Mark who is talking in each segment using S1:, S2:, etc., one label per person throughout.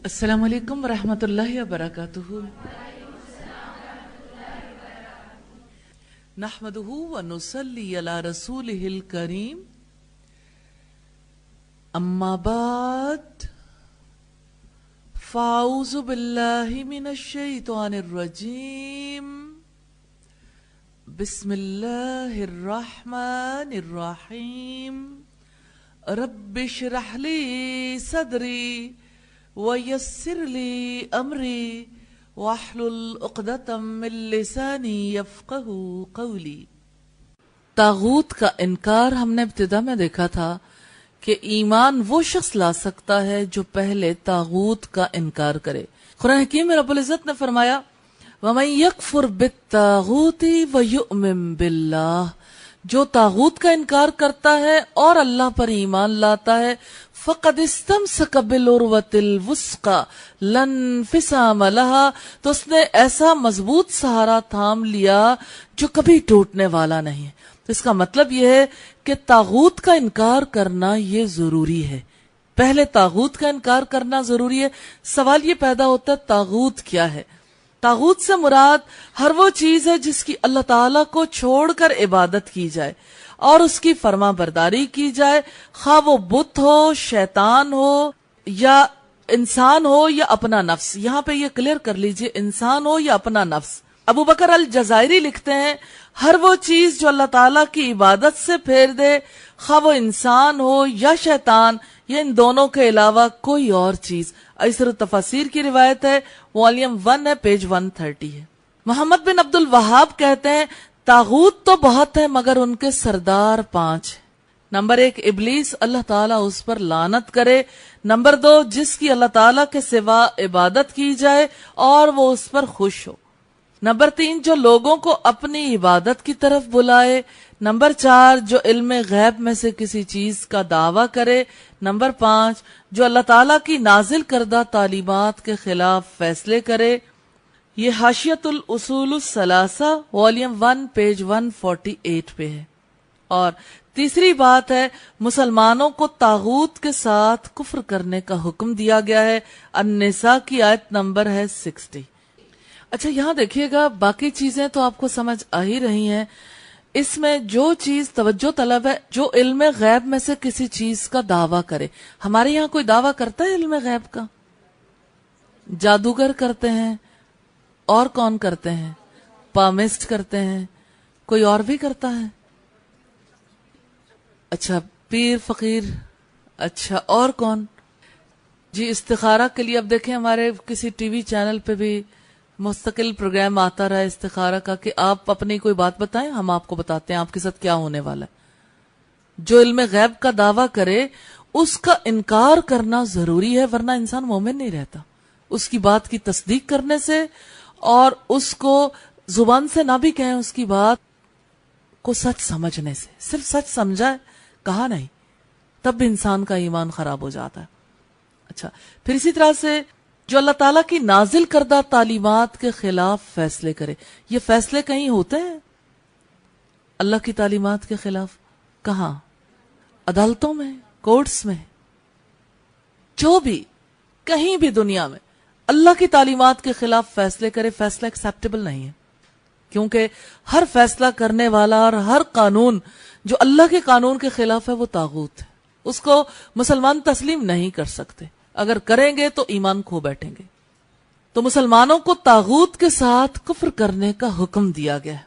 S1: السلام علیکم ورحمۃ اللہ وبرکاتہ. نحمده ونصلي على رسوله الكريم. اما بعد فاعوذ باللہ من الشیطان الرجیم. بسم اللہ الرحمن الرحیم. رب اشرح لي صدری وَيَسِّرْ لِي أَمْرِي وَاحْلُلْ عُقْدَةً مِّن لِّسَانِي يَفْقَهُوا قَوْلِي. طاغوت کا انکار ہم نے ابتدا میں دیکھا تھا کہ ایمان وہ شخص لا سکتا ہے جو پہلے طاغوت کا انکار کرے. قرآن حکیم میں رب العزت نے فرمایا وَمَن يَكْفُرْ بِالطَّاغُوتِ وَيُؤْمِن بِاللَّهِ، جو طاغوت کا انکار کرتا ہے اور اللہ پر ایمان لاتا ہے فقد استمسک بالعروۃ الوثقی لا انفصام لها، تو اس نے ایسا مضبوط سہارا تھام لیا جو کبھی ٹوٹنے والا نہیں ہے. تو اس کا مطلب یہ ہے کہ طاغوت کا انکار کرنا یہ ضروری ہے. پہلے طاغوت کا انکار کرنا ضروری ہے. سوال یہ پیدا ہوتا ہے طاغوت کیا ہے؟ طاغوت سے مراد ہر وہ چیز ہے جس کی اللہ تعالیٰ کو چھوڑ کر عبادت کی جائے اور اس کی فرما برداری کی جائے، خواہ وہ بت ہو، شیطان ہو یا انسان ہو یا اپنا نفس. یہاں پہ یہ کلیئر کر لیجئے، انسان ہو یا اپنا نفس. ابو بکر الجزائری لکھتے ہیں ہر وہ چیز جو اللہ تعالیٰ کی عبادت سے پھیر دے، خواہ وہ انسان ہو یا شیطان یا ان دونوں کے علاوہ کوئی اور چیز. ایسر التفاسیر کی روایت ہے، والیوم 1 ہے، پیج 130 ہے. محمد بن عبد الوہاب کہتے ہیں طاغوت تو بہت ہے مگر ان کے سردار 5 ہیں. نمبر 1 ابلیس، اللہ تعالیٰ اس پر لعنت کرے. نمبر 2 جس کی اللہ تعالیٰ کے سوا عبادت کی جائے اور وہ اس پر خوش ہو. نمبر 3 جو لوگوں کو اپنی عبادت کی طرف بلائے. نمبر 4 جو علم غیب میں سے کسی چیز کا دعویٰ کرے. نمبر 5 جو اللہ تعالیٰ کی نازل کردہ تعلیمات کے خلاف فیصلے کرے. یہ حاشیۃ الاصول الثلاثہ والیوم 1 پیج 148 پہ ہے. اور تیسری بات ہے مسلمانوں کو طاغوت کے ساتھ کفر کرنے کا حکم دیا گیا ہے. النساء کی آیت نمبر ہے 60. اچھا یہاں دیکھیے گا، باقی چیزیں تو آپ کو سمجھ آ ہی رہی ہیں. اس میں جو چیز توجہ طلب ہے، جو علم غیب میں سے کسی چیز کا دعویٰ کرے. ہمارے یہاں کوئی دعویٰ کرتا ہے علم غیب کا؟ جادوگر کرتے ہیں. اور کون کرتے ہیں؟ پامسٹ کرتے ہیں. کوئی اور بھی کرتا ہے؟ اچھا پیر فقیر. اچھا اور کون؟ جی استخارہ کے لیے اب دیکھیں ہمارے کسی ٹی وی چینل پہ بھی مستقل پروگرام آتا رہا استخارہ کا کہ آپ اپنی کوئی بات بتائیں، ہم آپ کو بتاتے ہیں آپ کے ساتھ کیا ہونے والا ہے. جو علم غیب کا دعویٰ کرے اس کا انکار کرنا ضروری ہے، ورنہ انسان مومن نہیں رہتا. اس کی بات کی تصدیق کرنے سے اور اس کو زبان سے نہ بھی کہیں، اس کی بات کو سچ سمجھنے سے. صرف سچ سمجھا ہے، کہا نہیں، تب بھی انسان کا ایمان خراب ہو جاتا ہے. اچھا پھر اسی طرح سے جو اللہ تعالیٰ کی نازل کردہ تعلیمات کے خلاف فیصلے کرے. یہ فیصلے کہیں ہوتے ہیں اللہ کی تعلیمات کے خلاف؟ کہاں؟ عدالتوں میں، کورٹس میں. جو بھی کہیں بھی دنیا میں اللہ کی تعلیمات کے خلاف فیصلے کرے، فیصلہ ایکسیپٹیبل نہیں ہے. کیونکہ ہر فیصلہ کرنے والا اور ہر قانون جو اللہ کے قانون کے خلاف ہے وہ طاغوت ہے. اس کو مسلمان تسلیم نہیں کر سکتے. اگر کریں گے تو ایمان کھو بیٹھیں گے. تو مسلمانوں کو طاغوت کے ساتھ کفر کرنے کا حکم دیا گیا ہے.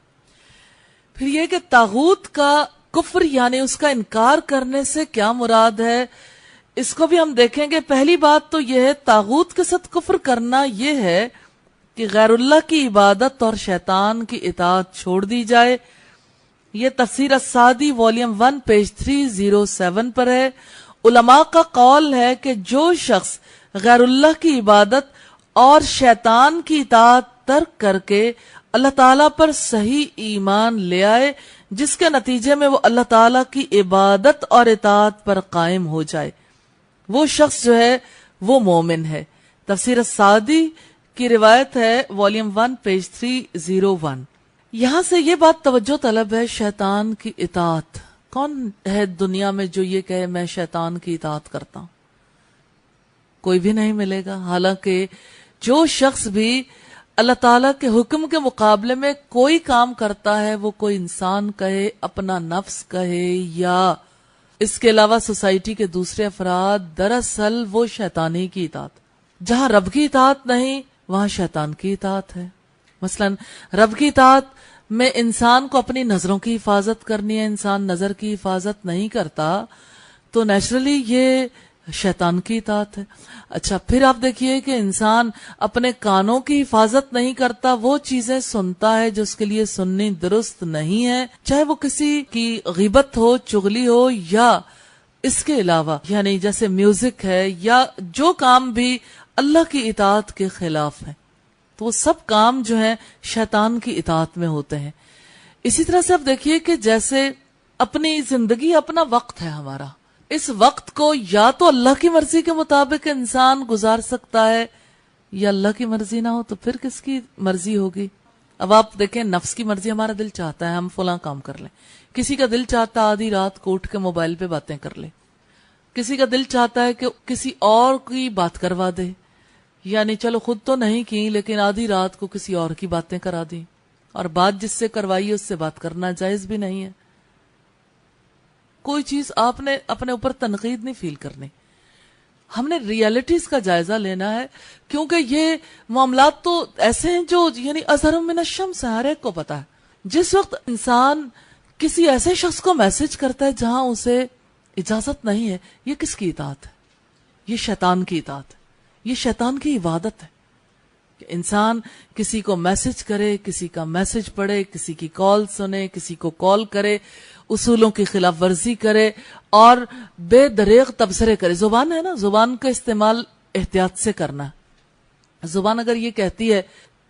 S1: پھر یہ کہ طاغوت کا کفر یعنی اس کا انکار کرنے سے کیا مراد ہے، اس کو بھی ہم دیکھیں گے. پہلی بات تو یہ ہے طاغوت کے ساتھ کفر کرنا یہ ہے کہ غیر اللہ کی عبادت اور شیطان کی اطاعت چھوڑ دی جائے. یہ تفسیر السعدی والیوم 1 پیج 307 پر ہے. علماء کا قول ہے کہ جو شخص غیر اللہ کی عبادت اور شیطان کی اطاعت ترک کر کے اللہ تعالیٰ پر صحیح ایمان لے آئے، جس کے نتیجے میں وہ اللہ تعالیٰ کی عبادت اور اطاعت پر قائم ہو جائے، وہ شخص جو ہے وہ مومن ہے. تفسیر السعدی کی روایت ہے والیوم 1 پیج 301. یہاں سے یہ بات توجہ طلب ہے، شیطان کی اطاعت. کون ہے دنیا میں جو یہ کہے میں شیطان کی اطاعت کرتا ہوں؟ کوئی بھی نہیں ملے گا. حالانکہ جو شخص بھی اللہ تعالیٰ کے حکم کے مقابلے میں کوئی کام کرتا ہے، وہ کوئی انسان کہے، اپنا نفس کہے یا اس کے علاوہ سوسائٹی کے دوسرے افراد، دراصل وہ شیطانی کی اطاعت. جہاں رب کی اطاعت نہیں وہاں شیطان کی اطاعت ہے. مثلا رب کی اطاعت میں انسان کو اپنی نظروں کی حفاظت کرنی ہے، انسان نظر کی حفاظت نہیں کرتا تو نیچرلی یہ شیطان کی اطاعت ہے. اچھا پھر آپ دیکھیے کہ انسان اپنے کانوں کی حفاظت نہیں کرتا، وہ چیزیں سنتا ہے جو اس کے لیے سننی درست نہیں ہے، چاہے وہ کسی کی غیبت ہو، چغلی ہو یا اس کے علاوہ، یعنی جیسے میوزک ہے یا جو کام بھی اللہ کی اطاعت کے خلاف ہے، تو وہ سب کام جو ہیں شیطان کی اطاعت میں ہوتے ہیں. اسی طرح سے آپ دیکھیے کہ جیسے اپنی زندگی اپنا وقت ہے ہمارا، اس وقت کو یا تو اللہ کی مرضی کے مطابق انسان گزار سکتا ہے یا اللہ کی مرضی نہ ہو تو پھر کس کی مرضی ہوگی. اب آپ دیکھیں نفس کی مرضی، ہمارا دل چاہتا ہے ہم فلاں کام کر لیں، کسی کا دل چاہتا ہے آدھی رات کو اٹھ کے موبائل پہ باتیں کر لے، کسی کا دل چاہتا ہے کہ کسی اور کی بات کروا دے، یعنی چلو خود تو نہیں کی لیکن آدھی رات کو کسی اور کی باتیں کرا دی، اور بات جس سے کروائی اس سے بات کرنا جائز بھی نہیں ہے. کوئی چیز آپ نے اپنے اوپر تنقید نہیں فیل کرنی، ہم نے ریالٹیز کا جائزہ لینا ہے، کیونکہ یہ معاملات تو ایسے ہیں جو یعنی اظہر من الشمس ہے، ہر ایک کو پتا ہے. جس وقت انسان کسی ایسے شخص کو میسج کرتا ہے جہاں اسے اجازت نہیں ہے، یہ کس کی اطاعت ہے؟ یہ شیطان کی اطاعت ہے، یہ شیطان کی عبادت ہے کہ انسان کسی کو میسج کرے، کسی کا میسج پڑھے، کسی کی کال سنے، کسی کو کال کرے، اصولوں کی خلاف ورزی کرے اور بے دریغ تبصرے کرے. زبان ہے نا، زبان کا استعمال احتیاط سے کرنا. زبان اگر یہ کہتی ہے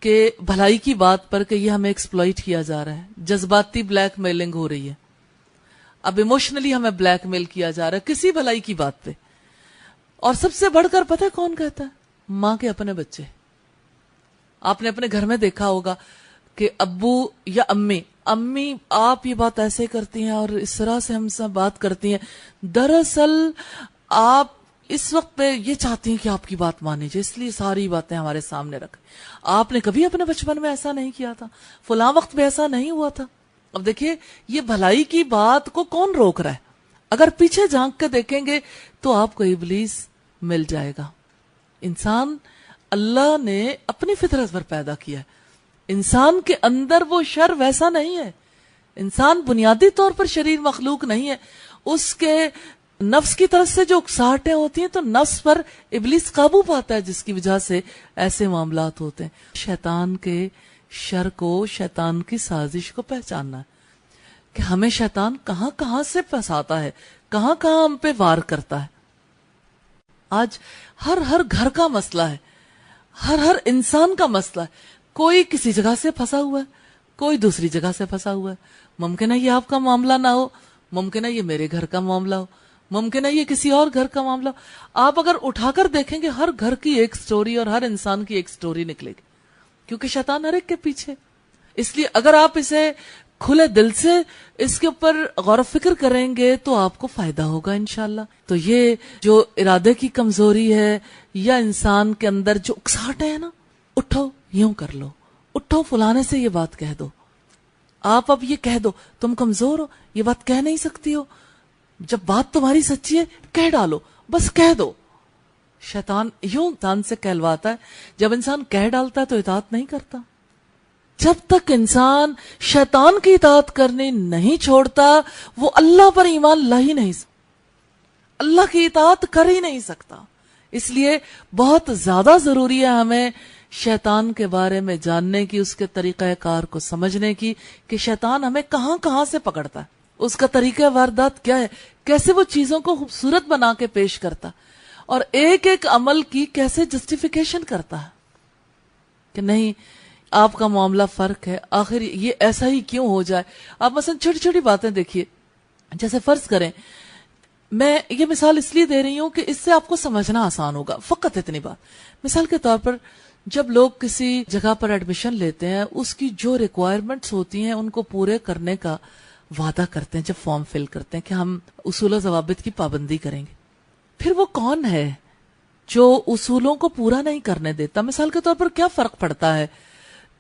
S1: کہ بھلائی کی بات پر کہ یہ ہمیں ایکسپلائٹ کیا جا رہا ہے، جذباتی بلیک میلنگ ہو رہی ہے، اب ایموشنلی ہمیں بلیک میل کیا جا رہا ہے کسی بھلائی کی بات پہ، اور سب سے بڑھ کر پتہ ہے کون کہتا ہے؟ ماں کے اپنے بچے. آپ نے اپنے گھر میں دیکھا ہوگا کہ ابو یا امی آپ یہ بات ایسے کرتی ہیں اور اس طرح سے ہم سے بات کرتی ہیں، دراصل آپ اس وقت پہ یہ چاہتی ہیں کہ آپ کی بات مانی جائے، اس لیے ساری باتیں ہمارے سامنے رکھیں. آپ نے کبھی اپنے بچپن میں ایسا نہیں کیا تھا، فلاں وقت میں ایسا نہیں ہوا تھا. اب دیکھیے یہ بھلائی کی بات کو کون روک رہا ہے؟ اگر پیچھے جھانک کے دیکھیں گے تو آپ کو ابلیس مل جائے گا. انسان اللہ نے اپنی فطرت پر پیدا کیا ہے، انسان کے اندر وہ شر ویسا نہیں ہے. انسان بنیادی طور پر شریر مخلوق نہیں ہے، اس کے نفس کی طرف سے جو اکساہٹیں ہوتی ہیں تو نفس پر ابلیس قابو پاتا ہے، جس کی وجہ سے ایسے معاملات ہوتے ہیں. شیطان کے شر کو، شیطان کی سازش کو پہچاننا ہے کہ ہمیں شیطان کہاں کہاں سے پھنساتا ہے، کہاں کہاں ہم پہ وار کرتا ہے. آج ہر گھر کا مسئلہ ہے، ہر انسان کا مسئلہ ہے. کوئی کسی جگہ سے پھنسا ہوا ہے، کوئی دوسری جگہ سے پھنسا ہوا ہے. ممکن ہے یہ آپ کا معاملہ نہ ہو، ممکن ہے یہ میرے گھر کا معاملہ ہو، ممکن ہے یہ کسی اور گھر کا معاملہ ہو. آپ اگر اٹھا کر دیکھیں گے ہر گھر کی ایک سٹوری اور ہر انسان کی ایک سٹوری نکلے گی، کیونکہ شیطان ہر ایک کے پیچھے. اس لیے اگر آپ اسے کھلے دل سے اس کے اوپر غور و فکر کریں گے تو آپ کو فائدہ ہوگا انشاءاللہ. تو یہ جو ارادے کی کمزوری ہے یا انسان کے اندر جو اکساہٹ ہے نا، اٹھو یوں کر لو، اٹھو فلانے سے یہ بات کہہ دو. آپ اب یہ کہہ دو تم کمزور ہو، یہ بات کہہ نہیں سکتی ہو، جب بات تمہاری سچی ہے کہہ ڈالو، بس کہہ دو. شیطان یوں انسان سے کہلواتا ہے. جب انسان کہہ ڈالتا ہے تو اطاعت نہیں کرتا. جب تک انسان شیطان کی اطاعت کرنی نہیں چھوڑتا وہ اللہ پر ایمان لا ہی نہیں سکتا، اللہ کی اطاعت کر ہی نہیں سکتا. اس لیے بہت زیادہ ضروری ہے ہمیں شیطان کے بارے میں جاننے کی، اس کے طریقہ کار کو سمجھنے کی کہ شیطان ہمیں کہاں کہاں سے پکڑتا ہے، اس کا طریقہ واردات کیا ہے، کیسے وہ چیزوں کو خوبصورت بنا کے پیش کرتا اور ایک ایک عمل کی کیسے جسٹیفیکیشن کرتا ہے کہ نہیں آپ کا معاملہ فرق ہے، آخر یہ ایسا ہی کیوں ہو جائے. آپ مثلا چھوٹی چھوٹی باتیں دیکھیے، جیسے فرض کریں، میں یہ مثال اس لیے دے رہی ہوں کہ اس سے آپ کو سمجھنا آسان ہوگا. فقط اتنی بات، مثال کے طور پر جب لوگ کسی جگہ پر ایڈمیشن لیتے ہیں، اس کی جو ریکوائرمنٹس ہوتی ہیں ان کو پورے کرنے کا وعدہ کرتے ہیں. جب فارم فل کرتے ہیں کہ ہم اصول و ضوابط کی پابندی کریں گے، پھر وہ کون ہے جو اصولوں کو پورا نہیں کرنے دیتا. مثال کے طور پر کیا فرق پڑتا ہے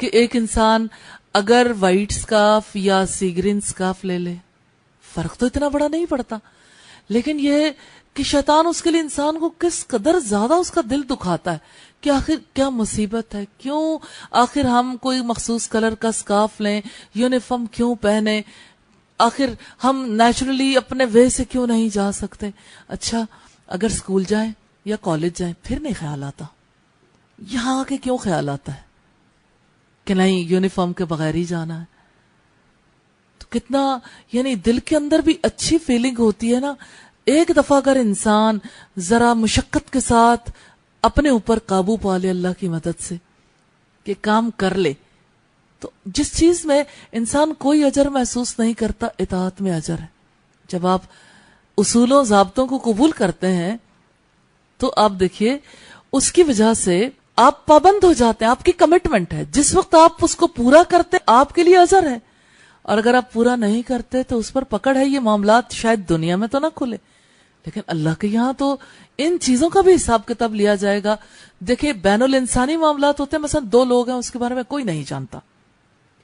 S1: کہ ایک انسان اگر وائٹ سکارف یا سی گرین سکارف لے لے, فرق تو اتنا بڑا نہیں پڑتا, لیکن یہ کہ شیطان اس کے لیے انسان کو کس قدر زیادہ اس کا دل دکھاتا ہے کہ آخر کیا مصیبت ہے, کیوں آخر ہم کوئی مخصوص کلر کا سکارف لیں, یونیفارم کیوں پہنے, آخر ہم نیچرلی اپنے وے سے کیوں نہیں جا سکتے. اچھا اگر اسکول جائیں یا کالج جائیں پھر نہیں خیال آتا, یہاں آ کے کیوں خیال آتا ہے کہ نہیں یونیفارم کے بغیر ہی جانا ہے. تو کتنا یعنی دل کے اندر بھی اچھی فیلنگ ہوتی ہے نا, ایک دفعہ اگر انسان ذرا مشقت کے ساتھ اپنے اوپر قابو پا لے اللہ کی مدد سے کہ کام کر لے, تو جس چیز میں انسان کوئی اجر محسوس نہیں کرتا اطاعت میں اجر ہے. جب آپ اصولوں ضابطوں کو قبول کرتے ہیں تو آپ دیکھیے اس کی وجہ سے آپ پابند ہو جاتے ہیں, آپ کی کمٹمنٹ ہے, جس وقت آپ اس کو پورا کرتے آپ کے لیے اجر ہے, اور اگر آپ پورا نہیں کرتے تو اس پر پکڑ ہے. یہ معاملات شاید دنیا میں تو نہ کھلے, لیکن اللہ کے یہاں تو ان چیزوں کا بھی حساب کتاب لیا جائے گا. دیکھیں بین الانسانی معاملات ہوتے ہیں, مثلا دو لوگ ہیں اس کے بارے میں کوئی نہیں جانتا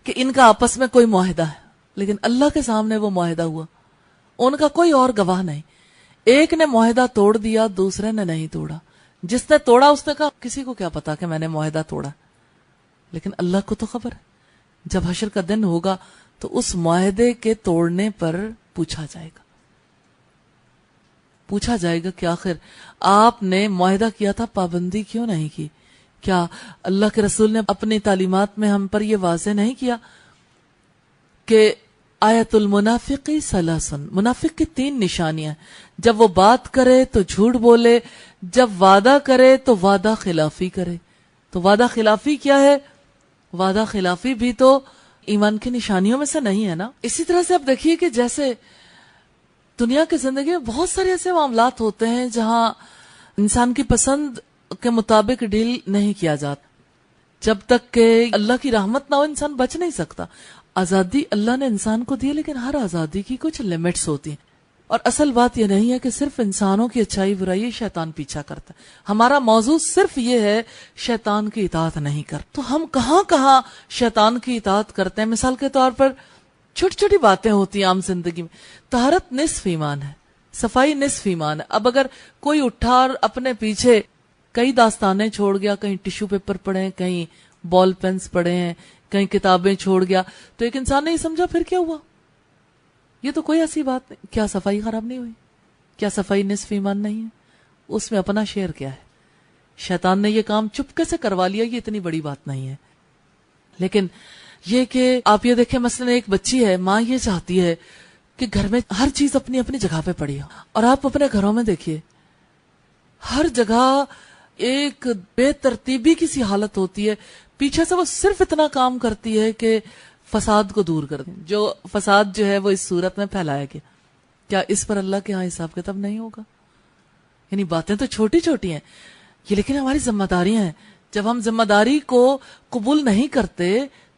S1: کہ ان کا آپس میں کوئی معاہدہ ہے, لیکن اللہ کے سامنے وہ معاہدہ ہوا, ان کا کوئی اور گواہ نہیں. ایک نے معاہدہ توڑ دیا, دوسرے نے نہیں توڑا. جس نے توڑا اس نے کہا کسی کو کیا پتا کہ میں نے معاہدہ توڑا, لیکن اللہ کو تو خبر ہے. جب حشر کا دن ہوگا تو اس معاہدے کے توڑنے پر پوچھا جائے گا, پوچھا جائے گا کہ آخر آپ نے معاہدہ کیا تھا پابندی کیوں نہیں کی. کیا اللہ کے رسول نے اپنی تعلیمات میں ہم پر یہ واضح نہیں کیا کہ آیت المنافقی ثلاثن, منافق کی 3 نشانیاں, جب وہ بات کرے تو جھوٹ بولے, جب وعدہ کرے تو وعدہ خلافی کرے. تو وعدہ خلافی کیا ہے؟ وعدہ خلافی بھی تو ایمان کی نشانیوں میں سے نہیں ہے نا. اسی طرح سے آپ دیکھیے کہ جیسے دنیا کی زندگی میں بہت سارے ایسے معاملات ہوتے ہیں جہاں انسان کی پسند کے مطابق ڈیل نہیں کیا جاتا. جب تک کہ اللہ کی رحمت نہ ہو انسان بچ نہیں سکتا. آزادی اللہ نے انسان کو دی, لیکن ہر آزادی کی کچھ لمٹس ہوتی ہیں, اور اصل بات یہ نہیں ہے کہ صرف انسانوں کی اچھائی برائی شیطان پیچھا کرتا ہے. ہمارا موضوع صرف یہ ہے شیطان کی اطاعت نہیں کر. تو ہم کہاں کہاں شیطان کی اطاعت کرتے ہیں. مثال کے طور پر چھوٹی چھوٹی باتیں ہوتی ہیں عام زندگی میں. طہارت نصف ایمان ہے, صفائی نصف ایمان ہے. اب اگر کوئی اٹھا اور اپنے پیچھے کئی داستانیں چھوڑ گیا, کہیں ٹیشو پیپر پڑے ہیں, کہیں بال پینس پڑے ہیں, کہیں کتابیں چھوڑ گیا, تو ایک انسان نے یہ سمجھا پھر کیا ہوا, یہ تو کوئی ایسی بات نہیں. کیا صفائی خراب نہیں ہوئی؟ کیا صفائی نصف ایمان نہیں ہے؟ اس میں اپنا شیئر کیا ہے؟ شیطان نے یہ کام چپکے سے کروا لیا, یہ اتنی بڑی بات نہیں ہے. لیکن یہ کہ آپ یہ دیکھیں مثلا ایک بچی ہے, ماں یہ چاہتی ہے کہ گھر میں ہر چیز اپنی اپنی جگہ پہ پڑی ہو, اور آپ اپنے گھروں میں دیکھیے ہر جگہ ایک بے ترتیبی کی سی حالت ہوتی ہے. پیچھے سے وہ صرف اتنا کام کرتی ہے کہ فساد کو دور کر دیں. جو فساد جو ہے وہ اس صورت میں پھیلایا گیا, کیا اس پر اللہ کے ہاں حساب کتاب نہیں ہوگا؟ یعنی باتیں تو چھوٹی چھوٹی ہیں یہ, لیکن ہماری ذمہ داریاں ہیں. جب ہم ذمہ داری کو قبول نہیں کرتے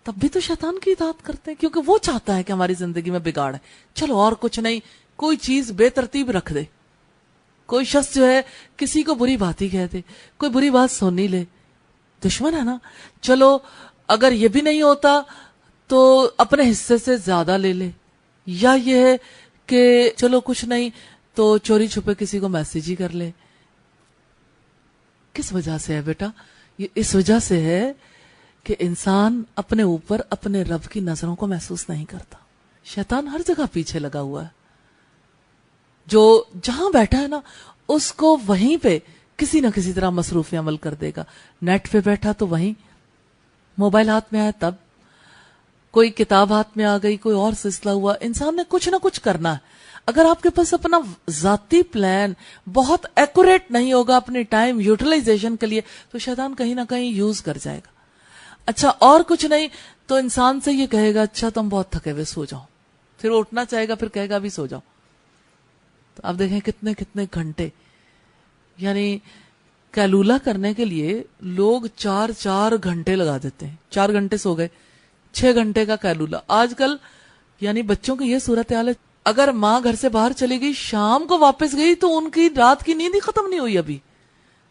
S1: تب بھی تو شیطان کی اطاعت کرتے ہیں, کیونکہ وہ چاہتا ہے کہ ہماری زندگی میں بگاڑ ہے. چلو اور کچھ نہیں, کوئی چیز بے ترتیب رکھ دے, کوئی شخص جو ہے کسی کو بری بات ہی کہہ دے, کوئی بری بات سن ہی لے, دشمن ہے نا. چلو اگر یہ بھی نہیں ہوتا تو اپنے حصے سے زیادہ لے لے, یا یہ ہے کہ چلو کچھ نہیں تو چوری چھپے کسی کو میسج ہی کر لے. کس وجہ سے ہے بیٹا؟ یہ اس وجہ سے ہے کہ انسان اپنے اوپر اپنے رب کی نظروں کو محسوس نہیں کرتا. شیطان ہر جگہ پیچھے لگا ہوا ہے, جو جہاں بیٹھا ہے نا اس کو وہیں پہ کسی نہ کسی طرح مصروف عمل کر دے گا. نیٹ پہ بیٹھا تو وہیں, موبائل ہاتھ میں آیا تب, کوئی کتاب ہاتھ میں آ گئی, کوئی اور سلسلہ ہوا, انسان نے کچھ نہ کچھ کرنا ہے. اگر آپ کے پاس اپنا ذاتی پلان بہت ایکوریٹ نہیں ہوگا اپنی ٹائم یوٹیلائزیشن کے لیے, تو شیطان کہیں نہ کہیں یوز کر جائے گا. اچھا اور کچھ نہیں تو انسان سے یہ کہے گا اچھا تم بہت تھکے ہوئے, سو جاؤ. پھر وہ اٹھنا چاہے گا, پھر کہے گا ابھی سو جاؤ. تو آپ دیکھیں کتنے کتنے گھنٹے, یعنی کیلولا کرنے کے لیے لوگ 4 گھنٹے لگا دیتے ہیں. 4 گھنٹے سو گئے, 6 گھنٹے کا کیلولا. آج کل یعنی بچوں کی یہ صورتحال ہے, اگر ماں گھر سے باہر چلی گئی, شام کو واپس گئی تو ان کی رات کی نیند ہی ختم نہیں ہوئی ابھی.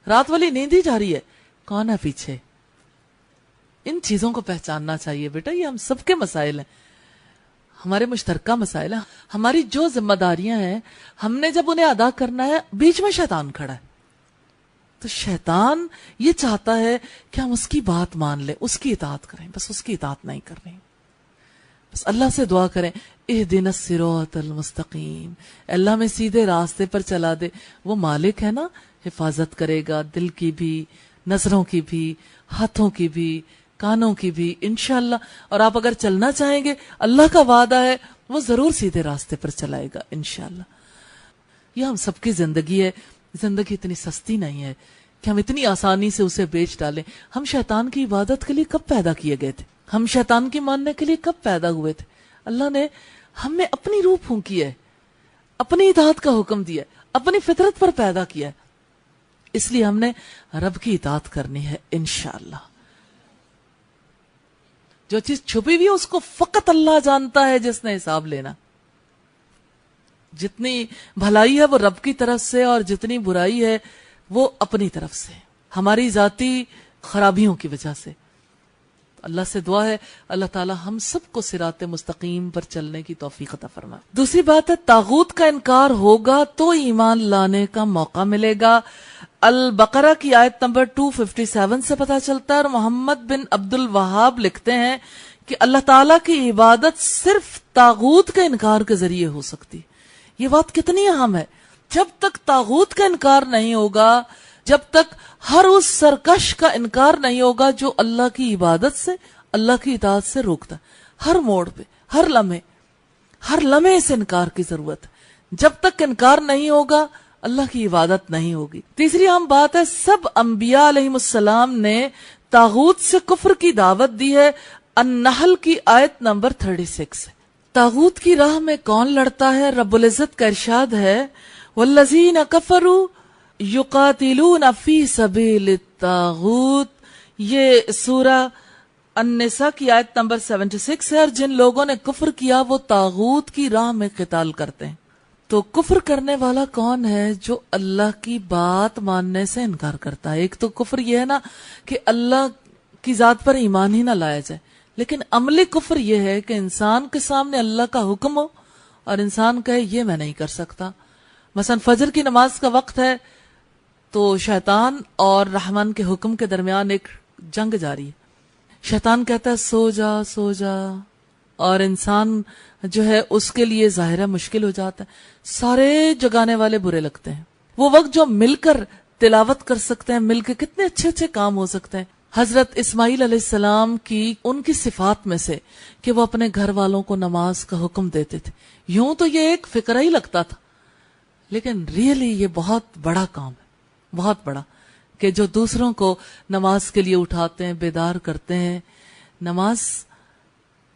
S1: رات والی نیند ہی جاری ہے، کون ہے پیچھے؟ ان چیزوں کو پہچاننا چاہیے بیٹا، یہ ہم سب کے مسائل ہیں، ہمارے مشترکہ مسائل ہیں، ہماری جو ذمہ داریاں ہیں ہم نے جب انہیں ادا کرنا ہے، بیچ میں شیطان کھڑا ہے، تو شیطان یہ چاہتا ہے کہ ہم اس کی بات مان لیں، اس کی اطاعت کریں، بس اس کی اطاعت نہیں کرنی۔ بس اللہ سے دعا کریں، اہدنا الصراط المستقیم، اللہ میں سیدھے راستے پر چلا دے۔ وہ مالک ہے نا، حفاظت کرے گا، دل کی بھی، نظروں کی بھی، ہاتھوں کی بھی، کانوں کی بھی، انشاءاللہ۔ اور آپ اگر چلنا چاہیں گے، اللہ کا وعدہ ہے وہ ضرور سیدھے راستے پر چلائے گا انشاءاللہ۔ یہ ہم سب کی زندگی ہے، زندگی اتنی سستی نہیں ہے کہ ہم اتنی آسانی سے اسے بیچ ڈالیں۔ ہم شیطان کی عبادت کے لیے کب پیدا کیے گئے تھے؟ ہم شیطان کی ماننے کے لیے کب پیدا ہوئے تھے؟ اللہ نے ہم میں اپنی روح پھونکی ہے، اپنی اطاعت کا حکم دیا ہے، اپنی فطرت پر پیدا کیا ہے، اس لیے ہم نے رب کی اطاعت کرنی ہے انشاءاللہ۔ جو چیز چھپی ہوئی ہے اس کو فقط اللہ جانتا ہے جس نے حساب لینا۔ جتنی بھلائی ہے وہ رب کی طرف سے، اور جتنی برائی ہے وہ اپنی طرف سے، ہماری ذاتی خرابیوں کی وجہ سے۔ اللہ سے دعا ہے اللہ تعالی ہم سب کو صراط مستقیم پر چلنے کی توفیق عطا فرمائے۔ دوسری بات ہے، طاغوت کا انکار ہوگا تو ایمان لانے کا موقع ملے گا۔ البقرہ کی آیت نمبر 257 سے پتہ چلتا ہے، اور محمد بن عبد الوہاب لکھتے ہیں کہ اللہ تعالیٰ کی عبادت صرف طاغوت کے انکار کے ذریعے ہو سکتی۔ یہ بات کتنی اہم ہے، جب تک طاغوت کا انکار نہیں ہوگا، جب تک ہر اس سرکش کا انکار نہیں ہوگا جو اللہ کی عبادت سے، اللہ کی اطاعت سے روکتا ہے، ہر موڑ پہ، ہر لمحے سے انکار کی ضرورت ہے۔ جب تک انکار نہیں ہوگا اللہ کی عبادت نہیں ہوگی۔ تیسری اہم بات ہے، سب انبیاء علیہم السلام نے طاغوت سے کفر کی دعوت دی ہے۔ النحل کی آیت نمبر 36 ہے۔ طاغوت کی راہ میں کون لڑتا ہے؟ رب العزت کا ارشاد ہے، والذین کفروا یقاتلون فی سبیل الطاغوت۔ یہ سورہ النساء کی آیت نمبر 76 ہے، اور جن لوگوں نے کفر کیا وہ طاغوت کی راہ میں قتال کرتے ہیں۔ تو کفر کرنے والا کون ہے؟ جو اللہ کی بات ماننے سے انکار کرتا ہے۔ ایک تو کفر یہ ہے نا کہ اللہ کی ذات پر ایمان ہی نہ لایا جائے، لیکن عملی کفر یہ ہے کہ انسان کے سامنے اللہ کا حکم ہو اور انسان کہے یہ میں نہیں کر سکتا۔ مثلا فجر کی نماز کا وقت ہے تو شیطان اور رحمان کے حکم کے درمیان ایک جنگ جاری ہے۔ شیطان کہتا ہے سو جا سو جا، اور انسان جو ہے اس کے لیے ظاہر مشکل ہو جاتا ہے۔ سارے جگانے والے برے لگتے ہیں۔ وہ وقت جو مل کر تلاوت کر سکتے ہیں، مل کے کتنے اچھے اچھے کام ہو سکتے ہیں۔ حضرت اسماعیل علیہ السلام کی ان کی صفات میں سے کہ وہ اپنے گھر والوں کو نماز کا حکم دیتے تھے۔ یوں تو یہ ایک فقرہ ہی لگتا تھا، لیکن ریئلی یہ بہت بڑا کام ہے، بہت بڑا، کہ جو دوسروں کو نماز کے لیے اٹھاتے ہیں، بیدار کرتے ہیں۔ نماز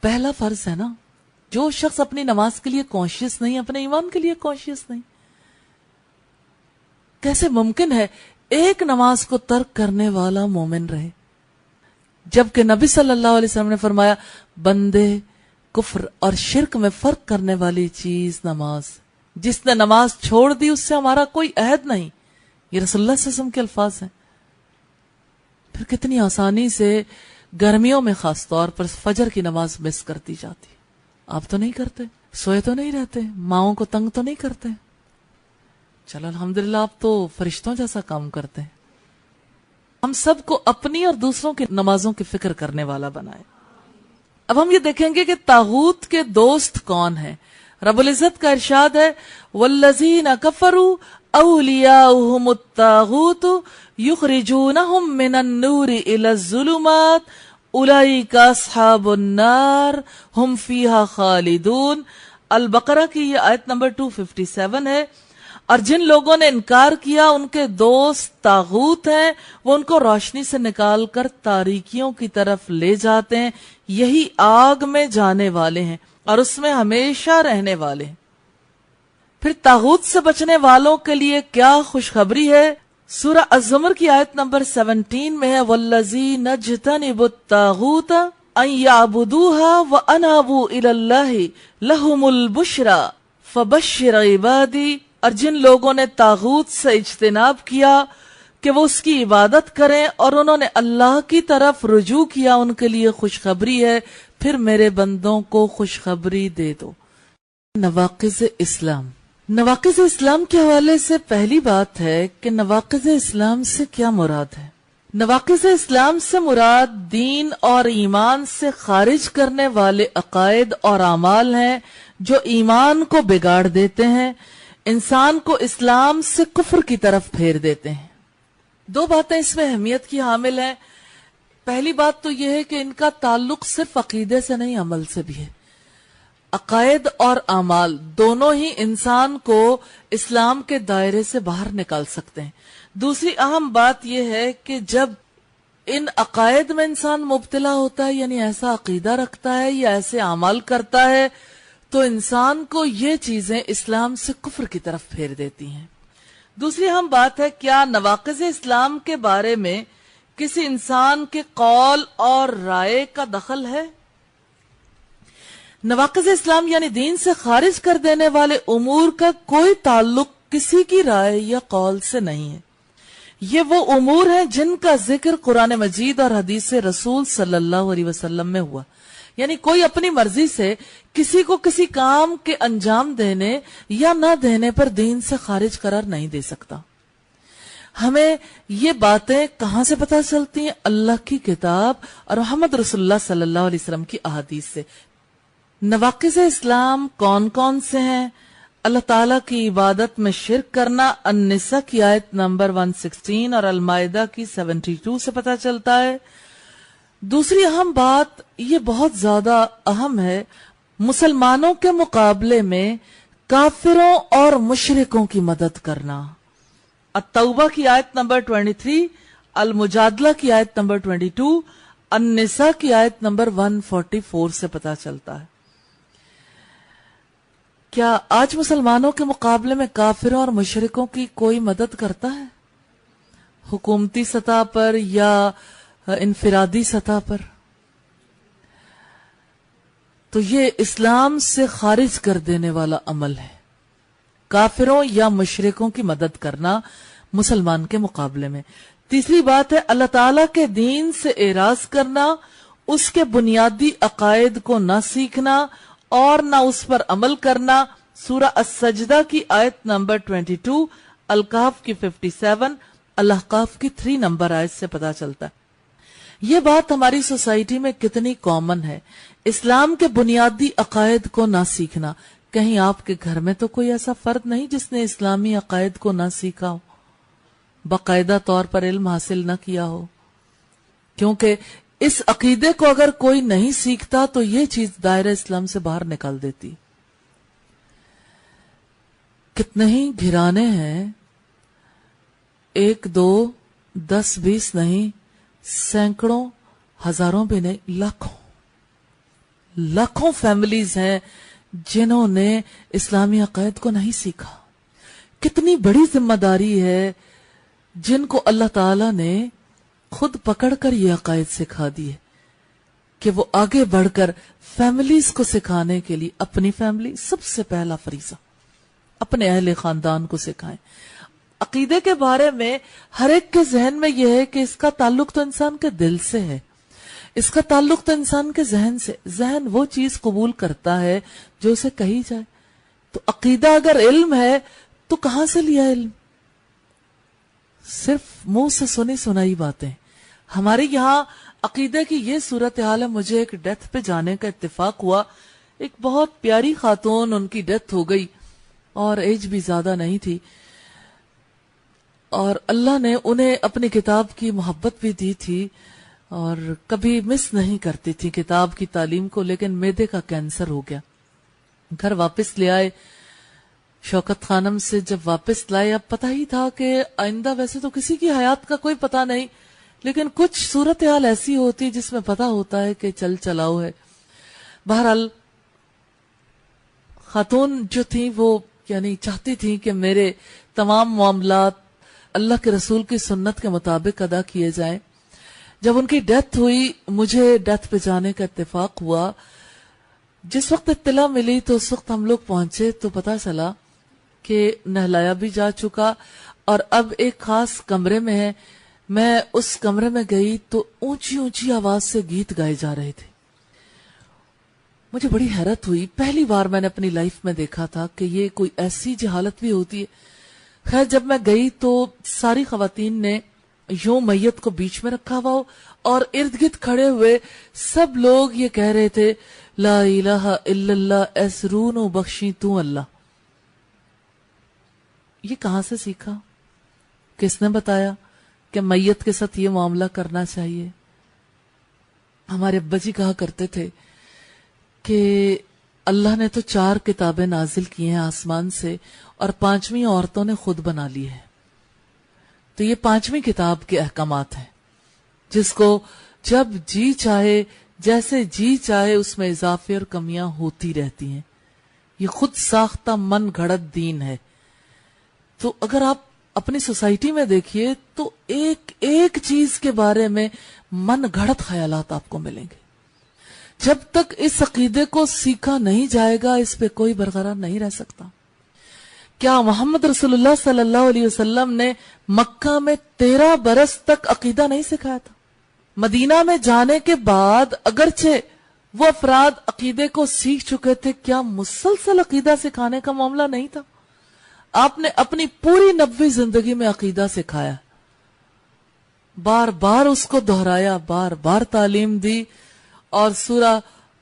S1: پہلا فرض ہے نا۔ جو شخص اپنی نماز کے لیے کانشیس نہیں، اپنے ایمان کے لیے کانشیس نہیں، کیسے ممکن ہے ایک نماز کو ترک کرنے والا مومن رہے؟ جبکہ نبی صلی اللہ علیہ وسلم نے فرمایا بندے کفر اور شرک میں فرق کرنے والی چیز نماز، جس نے نماز چھوڑ دی اس سے ہمارا کوئی عہد نہیں۔ یہ رسول اللہ صلی اللہ علیہ وسلم کے الفاظ ہیں۔ پھر کتنی آسانی سے گرمیوں میں خاص طور پر فجر کی نماز مس کر دی جاتی۔ آپ تو نہیں کرتے، سوئے تو نہیں رہتے، ماؤں کو تنگ تو نہیں کرتے؟ چلو الحمدللہ آپ تو فرشتوں جیسا کام کرتے ہیں۔ ہم سب کو اپنی اور دوسروں کی نمازوں کی فکر کرنے والا بنائے۔ اب ہم یہ دیکھیں گے کہ طاغوت کے دوست کون ہیں۔ رب العزت کا ارشاد ہے والذین کفروا اولیاؤہم الطاغوت یخرجونہم من النور الی الظلمات اولئک اصحاب النار ہم فیہا خالدون۔ البقرہ کی یہ آیت نمبر 257 ہے۔ اور جن لوگوں نے انکار کیا ان کے دوست طاغوت ہیں، وہ ان کو روشنی سے نکال کر تاریکیوں کی طرف لے جاتے ہیں، یہی آگ میں جانے والے ہیں اور اس میں ہمیشہ رہنے والے ہیں۔ پھر طاغوت سے بچنے والوں کے لیے کیا خوشخبری ہے؟ سورہ الزمر کی آیت نمبر 17 میں ہے وَالَّذِينَ اجْتَنِبُوا الطَّاغُوتَ أَن يَعْبُدُوهَا وَأَنَابُوا إِلَى اللَّهِ لَهُمُ الْبُشْرَى فَبَشِّرْ عِبَادِي۔ اور جن لوگوں نے طاغوت سے اجتناب کیا کہ وہ اس کی عبادت کریں اور انہوں نے اللہ کی طرف رجوع کیا، ان کے لیے خوشخبری ہے، پھر میرے بندوں کو خوشخبری دے دو۔ نواقض اسلام۔ نواقض اسلام کے حوالے سے پہلی بات ہے کہ نواقض اسلام سے کیا مراد ہے۔ نواقض اسلام سے مراد دین اور ایمان سے خارج کرنے والے عقائد اور اعمال ہیں جو ایمان کو بگاڑ دیتے ہیں، انسان کو اسلام سے کفر کی طرف پھیر دیتے ہیں۔ دو باتیں اس میں اہمیت کی حامل ہیں۔ پہلی بات تو یہ ہے کہ ان کا تعلق صرف عقیدے سے نہیں، عمل سے بھی ہے۔ عقائد اور اعمال دونوں ہی انسان کو اسلام کے دائرے سے باہر نکال سکتے ہیں۔ دوسری اہم بات یہ ہے کہ جب ان عقائد میں انسان مبتلا ہوتا ہے، یعنی ایسا عقیدہ رکھتا ہے یا ایسے اعمال کرتا ہے، تو انسان کو یہ چیزیں اسلام سے کفر کی طرف پھیر دیتی ہیں۔ دوسری اہم بات ہے، کیا نواقض اسلام کے بارے میں کسی انسان کے قول اور رائے کا دخل ہے؟ نواقض اسلام یعنی دین سے خارج کر دینے والے امور کا کوئی تعلق کسی کی رائے یا قول سے نہیں ہے۔ یہ وہ امور ہیں جن کا ذکر قرآن مجید اور حدیث رسول صلی اللہ علیہ وسلم میں ہوا، یعنی کوئی اپنی مرضی سے کسی کو کسی کام کے انجام دینے یا نہ دینے پر دین سے خارج قرار نہیں دے سکتا۔ ہمیں یہ باتیں کہاں سے پتہ چلتی ہیں؟ اللہ کی کتاب اور محمد رسول اللہ صلی اللہ علیہ وسلم کی احادیث سے۔ نواقض اسلام کون کون سے ہیں؟ اللہ تعالیٰ کی عبادت میں شرک کرنا النساء کی آیت نمبر 116 اور المائدہ کی 72 سے پتہ چلتا ہے۔ دوسری اہم بات، یہ بہت زیادہ اہم ہے، مسلمانوں کے مقابلے میں کافروں اور مشرکوں کی مدد کرنا۔ التوبہ کی آیت نمبر 23، المجادلہ کی آیت نمبر 22، النساء کی آیت نمبر 144 سے پتہ چلتا ہے۔ کیا آج مسلمانوں کے مقابلے میں کافروں اور مشرکوں کی کوئی مدد کرتا ہے؟ حکومتی سطح پر یا انفرادی سطح پر؟ تو یہ اسلام سے خارج کر دینے والا عمل ہے، کافروں یا مشرکوں کی مدد کرنا مسلمان کے مقابلے میں۔ تیسری بات ہے اللہ تعالیٰ کے دین سے اعراض کرنا، اس کے بنیادی عقائد کو نہ سیکھنا اور نہ اس پر عمل کرنا۔ سورہ السجدہ کی آیت نمبر 22، الکہف کی 57، الاحقاف کی 3 نمبر آیت سے پتہ چلتا ہے۔ یہ بات ہماری سوسائٹی میں کتنی کامن ہے، اسلام کے بنیادی عقائد کو نہ سیکھنا۔ کہیں آپ کے گھر میں تو کوئی ایسا فرد نہیں جس نے اسلامی عقائد کو نہ سیکھا ہو، باقاعدہ طور پر علم حاصل نہ کیا ہو؟ کیونکہ اس عقیدے کو اگر کوئی نہیں سیکھتا تو یہ چیز دائرہ اسلام سے باہر نکال دیتی۔ کتنے ہی گھرانے ہیں، 1 2 10 20 نہیں، سینکڑوں، ہزاروں بھی نہیں، لاکھوں فیملیز ہیں جنہوں نے اسلامی عقائد کو نہیں سیکھا۔ کتنی بڑی ذمہ داری ہے جن کو اللہ تعالیٰ نے خود پکڑ کر یہ عقائد سکھا دیے کہ وہ آگے بڑھ کر فیملیز کو سکھانے کے لیے اپنی فیملی سب سے پہلا فریضہ، اپنے اہل خاندان کو سکھائیں۔ عقیدے کے بارے میں ہر ایک کے ذہن میں یہ ہے کہ اس کا تعلق تو انسان کے دل سے ہے، اس کا تعلق تو انسان کے ذہن سے۔ ذہن وہ چیز قبول کرتا ہے جو اسے کہی جائے۔ تو عقیدہ اگر علم ہے تو کہاں سے لیا علم؟ صرف منہ سے سنی سنائی باتیں۔ ہمارے یہاں عقیدے کی یہ صورتحال ہے۔ مجھے ایک ڈیتھ پہ جانے کا اتفاق ہوا، ایک بہت پیاری خاتون، ان کی ڈیتھ ہو گئی اور ایج بھی زیادہ نہیں تھی، اور اللہ نے انہیں اپنی کتاب کی محبت بھی دی تھی اور کبھی مس نہیں کرتی تھی کتاب کی تعلیم کو، لیکن معدے کا کینسر ہو گیا۔ گھر واپس لے آئے، شوکت خانم سے جب واپس لائے، اب پتہ ہی تھا کہ آئندہ ویسے تو کسی کی حیات کا کوئی پتہ نہیں، لیکن کچھ صورتحال ایسی ہوتی جس میں پتہ ہوتا ہے کہ چل چلاؤ ہے۔ بہرحال خاتون جو تھی وہ یعنی چاہتی تھی کہ میرے تمام معاملات اللہ کے رسول کی سنت کے مطابق ادا کیے جائیں۔ جب ان کی ڈیتھ ہوئی، مجھے ڈیتھ پہ جانے کا اتفاق ہوا۔ جس وقت اطلاع ملی تو اس وقت ہم لوگ پہنچے تو پتہ چلا کہ نہلایا بھی جا چکا، اور اب ایک خاص کمرے میں ہے. میں اس کمرے میں گئی تو اونچی اونچی آواز سے گیت گائے جا رہے تھے. مجھے بڑی حیرت ہوئی. پہلی بار میں نے اپنی لائف میں دیکھا تھا کہ یہ کوئی ایسی جہالت بھی ہوتی ہے. خیر جب میں گئی تو ساری خواتین نے یوں میت کو بیچ میں رکھا ہوا ہو اور ارد گرد کھڑے ہوئے سب لوگ یہ کہہ رہے تھے لا الہ الا اللہ ایسرون و بخشی تو اللہ. یہ کہاں سے سیکھا؟ کس نے بتایا کہ میت کے ساتھ یہ معاملہ کرنا چاہیے؟ ہمارے ابا جی کہا کرتے تھے کہ اللہ نے تو 4 کتابیں نازل کی ہیں آسمان سے اور 5ویں عورتوں نے خود بنا لی ہے. تو یہ 5ویں کتاب کے احکامات ہیں جس کو جب جی چاہے جیسے جی چاہے اس میں اضافے اور کمیاں ہوتی رہتی ہیں. یہ خود ساختہ من گھڑت دین ہے. تو اگر آپ اپنی سوسائٹی میں دیکھیے تو ایک ایک چیز کے بارے میں من گھڑت خیالات آپ کو ملیں گے. جب تک اس عقیدے کو سیکھا نہیں جائے گا اس پہ کوئی برقرار نہیں رہ سکتا. کیا محمد رسول اللہ صلی اللہ علیہ وسلم نے مکہ میں 13 برس تک عقیدہ نہیں سکھایا تھا؟ مدینہ میں جانے کے بعد اگرچہ وہ افراد عقیدے کو سیکھ چکے تھے، کیا مسلسل عقیدہ سکھانے کا معاملہ نہیں تھا؟ آپ نے اپنی پوری نبوی زندگی میں عقیدہ سکھایا، بار بار اس کو دہرایا، بار بار تعلیم دی. اور سورہ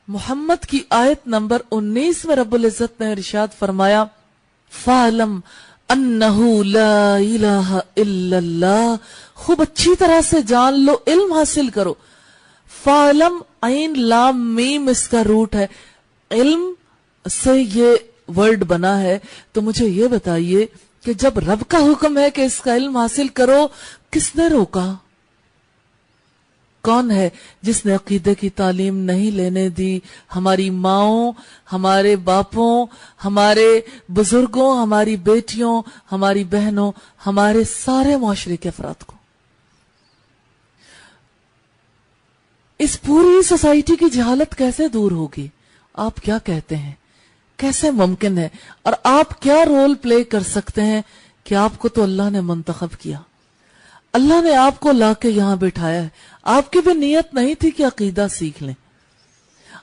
S1: محمد کی آیت نمبر 19 میں رب العزت نے ارشاد فرمایا فَعْلَمْ أَنَّهُ لَا إِلَهَ إِلَّا اللَّهُ. خوب اچھی طرح سے جان لو، علم حاصل کرو. فَعْلَمْ عین لام میم اس کا روٹ ہے، علم سے یہ ورڈ بنا ہے. تو مجھے یہ بتائیے کہ جب رب کا حکم ہے کہ اس کا علم حاصل کرو، کس نے روکا؟ کون ہے جس نے عقیدے کی تعلیم نہیں لینے دی؟ ہماری ماؤں، ہمارے باپوں، ہمارے بزرگوں، ہماری بیٹیوں، ہماری بہنوں، ہمارے سارے معاشرے کے افراد کو. اس پوری سوسائٹی کی جہالت کیسے دور ہوگی؟ آپ کیا کہتے ہیں؟ کیسے ممکن ہے؟ اور آپ کیا رول پلے کر سکتے ہیں کہ آپ کو تو اللہ نے منتخب کیا، اللہ نے آپ کو لا کے یہاں بٹھایا ہے. آپ کی بھی نیت نہیں تھی کہ عقیدہ سیکھ لیں،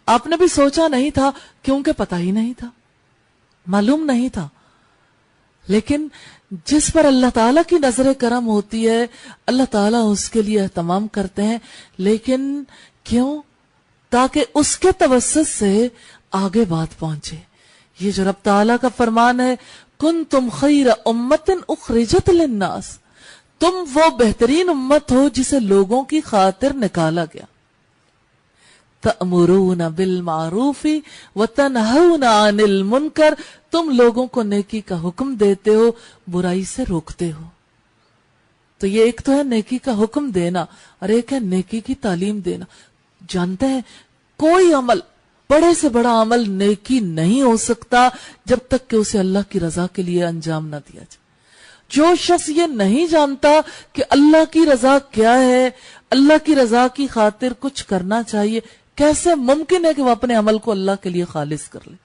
S1: آپ نے بھی سوچا نہیں تھا کیونکہ پتہ ہی نہیں تھا، معلوم نہیں تھا. لیکن جس پر اللہ تعالیٰ کی نظر کرم ہوتی ہے اللہ تعالیٰ اس کے لیے اہتمام کرتے ہیں. لیکن کیوں؟ تاکہ اس کے توسط سے آگے بات پہنچے. یہ جو رب تعالیٰ کا فرمان ہے کنتم خیر امۃ اخرجت للناس، تم وہ بہترین امت ہو جسے لوگوں کی خاطر نکالا گیا. تأمرون بالمعروف وتنہون عن المنکر، تم لوگوں کو نیکی کا حکم دیتے ہو، برائی سے روکتے ہو. تو یہ ایک تو ہے نیکی کا حکم دینا اور ایک ہے نیکی کی تعلیم دینا. جانتے ہیں کوئی عمل، بڑے سے بڑا عمل نیکی نہیں ہو سکتا جب تک کہ اسے اللہ کی رضا کے لیے انجام نہ دیا جائے. جو شخص یہ نہیں جانتا کہ اللہ کی رضا کیا ہے، اللہ کی رضا کی خاطر کچھ کرنا چاہیے، کیسے ممکن ہے کہ وہ اپنے عمل کو اللہ کے لیے خالص کر لے؟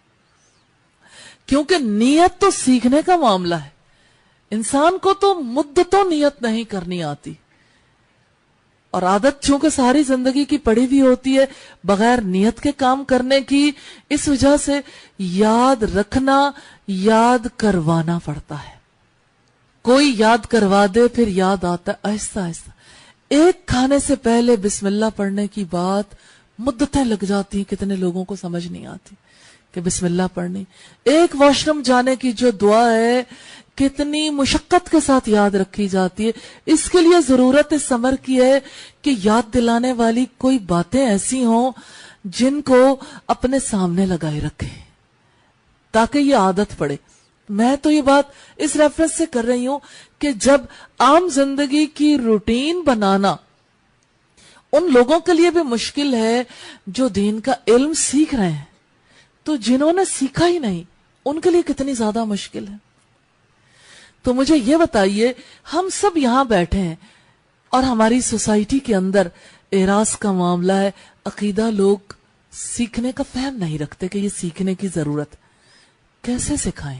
S1: کیونکہ نیت تو سیکھنے کا معاملہ ہے. انسان کو تو مدتوں نیت نہیں کرنی آتی، اور عادت چونکہ ساری زندگی کی پڑی ہوئی ہوتی ہے بغیر نیت کے کام کرنے کی، اس وجہ سے یاد رکھنا، یاد کروانا پڑتا ہے. کوئی یاد کروا دے پھر یاد آتا ہے آہستہ آہستہ. ایک کھانے سے پہلے بسم اللہ پڑھنے کی بات مدتیں لگ جاتی ہیں، کتنے لوگوں کو سمجھ نہیں آتی کہ بسم اللہ پڑھنی. ایک واش روم جانے کی جو دعا ہے کتنی مشقت کے ساتھ یاد رکھی جاتی ہے. اس کے لیے ضرورت اس امر کی ہے کہ یاد دلانے والی کوئی باتیں ایسی ہوں جن کو اپنے سامنے لگائے رکھے تاکہ یہ عادت پڑے. میں تو یہ بات اس ریفرنس سے کر رہی ہوں کہ جب عام زندگی کی روٹین بنانا ان لوگوں کے لیے بھی مشکل ہے جو دین کا علم سیکھ رہے ہیں، تو جنہوں نے سیکھا ہی نہیں ان کے لیے کتنی زیادہ مشکل ہے. تو مجھے یہ بتائیے، ہم سب یہاں بیٹھے ہیں اور ہماری سوسائٹی کے اندر اعراض کا معاملہ ہے، عقیدہ لوگ سیکھنے کا فہم نہیں رکھتے کہ یہ سیکھنے کی ضرورت. کیسے سکھائیں،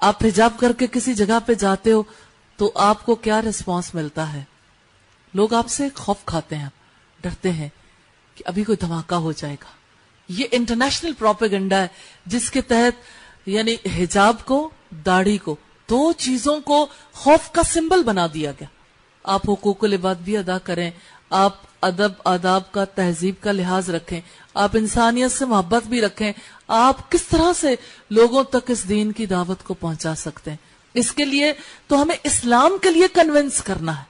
S1: آپ حجاب کر کے کسی جگہ پہ جاتے ہو تو آپ کو کیا ریسپانس ملتا ہے؟ لوگ آپ سے خوف کھاتے ہیں، ڈرتے ہیں کہ ابھی کوئی دھماکہ ہو جائے گا. یہ انٹرنیشنل پروپیگنڈا ہے جس کے تحت یعنی حجاب کو، داڑھی کو، دو چیزوں کو خوف کا سمبل بنا دیا گیا. آپ حقوق العباد بھی ادا کریں، آپ ادب آداب کا، تہذیب کا لحاظ رکھیں، آپ انسانیت سے محبت بھی رکھیں. آپ کس طرح سے لوگوں تک اس دین کی دعوت کو پہنچا سکتے ہیں؟ اس کے لیے تو ہمیں اسلام کے لیے کنونس کرنا ہے